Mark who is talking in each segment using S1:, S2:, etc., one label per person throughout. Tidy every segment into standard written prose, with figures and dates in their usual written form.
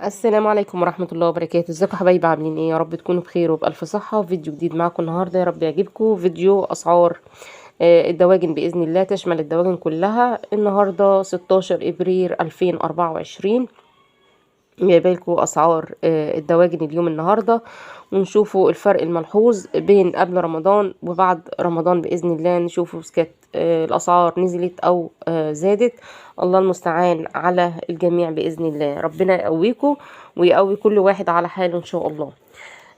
S1: السلام عليكم ورحمة الله وبركاته. ازيكم يا حبايبي، عاملين ايه؟ يا رب تكونوا بخير وبألف صحة. فيديو جديد معاكم النهاردة، يا رب يعجبكم. فيديو أسعار الدواجن بإذن الله، تشمل الدواجن كلها. النهاردة 16 إبريل 2024، جايبالكوا أسعار الدواجن اليوم النهاردة، ونشوفوا الفرق الملحوظ بين قبل رمضان وبعد رمضان بإذن الله. نشوفوا كانت الأسعار نزلت أو زادت. الله المستعان على الجميع بإذن الله. ربنا يقويكم ويقوي كل واحد على حاله إن شاء الله.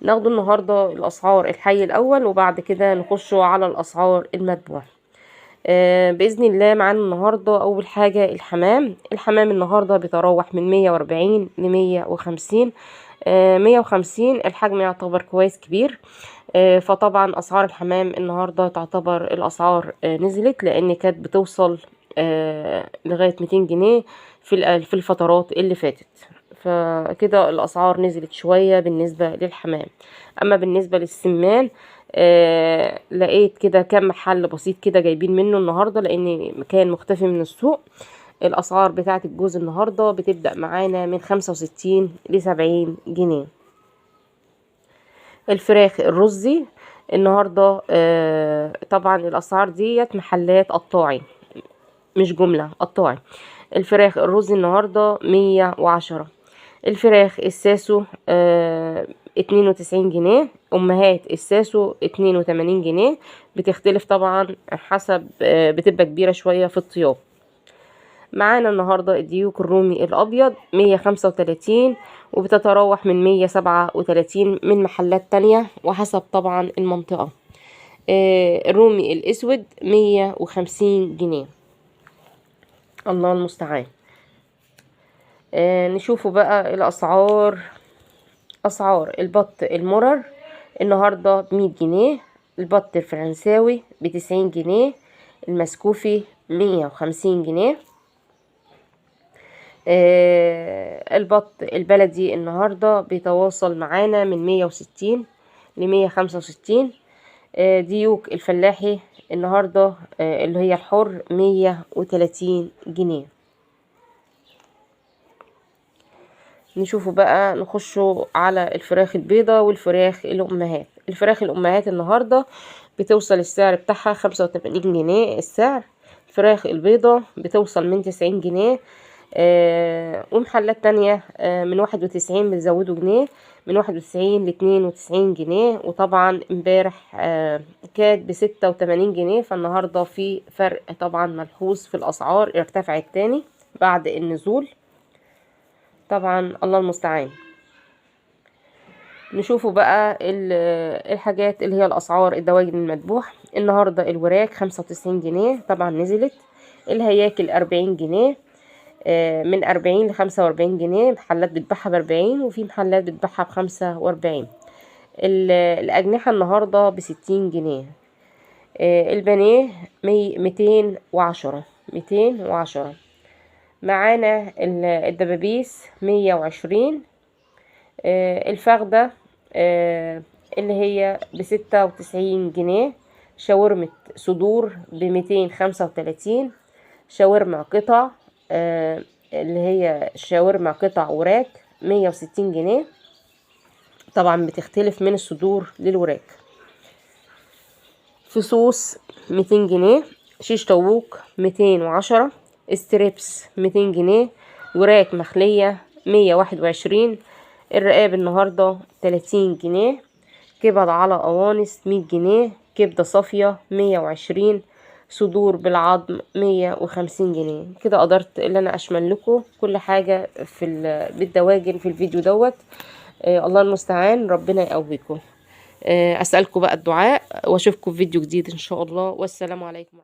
S1: ناخد النهاردة الأسعار الحي الأول، وبعد كده نخشوا على الأسعار المتبوعة بإذن الله. معانا النهاردة أول حاجة الحمام النهاردة بيتراوح من 140 ل150. 150 الحجم يعتبر كويس كبير. فطبعا أسعار الحمام النهاردة تعتبر الأسعار نزلت، لأن كانت بتوصل لغاية 200 جنيه في الفترات اللي فاتت. فكده الأسعار نزلت شوية بالنسبة للحمام. أما بالنسبة للسمان، لقيت كده كم محل بسيط كده جايبين منه النهاردة، لأن كان مختفي من السوق. الأسعار بتاعة الجوز النهاردة بتبدأ معانا من 65 ل70 جنيه. الفراخ الرزي النهاردة طبعا الأسعار ديت محلات قطاعي مش جملة، قطاعي. الفراخ الرز النهاردة 110. الفراخ الساسو 92 جنيه. أمهات الساسو 82 جنيه. بتختلف طبعا حسب بتبقى كبيرة شوية في الطياب. معانا النهاردة الديوك الرومي الأبيض 135، وبتتراوح من 137 من محلات تانية وحسب طبعا المنطقة. الرومي الأسود 150 جنيه. الله المستعان. نشوفوا بقى الأسعار. أسعار البط المرر النهاردة ب100 جنيه. البط الفرنساوي ب90 جنيه. المسكوفي 150 جنيه. البط البلدي النهاردة بيتواصل معانا من 160 ل165. ديوك الفلاحي النهاردة اللي هي الحر 130 جنيه. نشوفوا بقى، نخشوا على الفراخ البيضة والفراخ الأمهات. الفراخ الأمهات النهاردة بتوصل السعر بتاعها 85 جنيه السعر. الفراخ البيضة بتوصل من 90 جنيه. ومحلات تانية من 91 بتزودوا جنيه، من 91 ل92 جنيه. وطبعا امبارح كانت ب86 جنيه. فالنهاردة في فرق طبعا ملحوظ في الأسعار، ارتفعت تاني بعد النزول طبعا. الله المستعان. نشوفوا بقى الحاجات اللي هي الأسعار الدواجن المذبوح النهاردة. الوراك 95 جنيه طبعا نزلت. الهياكل 40 جنيه. من 40 ل45 جنيه. محلات بتبيعها ب40 وفي محلات بتبيعها ب45. الأجنحة النهاردة ب60 جنيه. البانيه 210. معانا الدبابيس 120. الفخدة اللي هي ب96 جنيه. شاورمة صدور ب235. شاورما قطع اللي هي شاورما قطع وراك 160 جنيه. طبعا بتختلف من الصدور للوراك. فصوص 200 جنيه. شيش طاووق 210. استريبس 200 جنيه. وراك مخلية 121. الرقاب النهاردة 30 جنيه. كبد على قوانص 100 جنيه. كبدة صافية 120. صدور بالعظم 150 جنيه. كده قدرت اللي انا اشمل لكم كل حاجة بالدواجن في الفيديو دوت. الله المستعان. ربنا يقويكم. اسألكم بقى الدعاء، واشوفكم في فيديو جديد ان شاء الله. والسلام عليكم.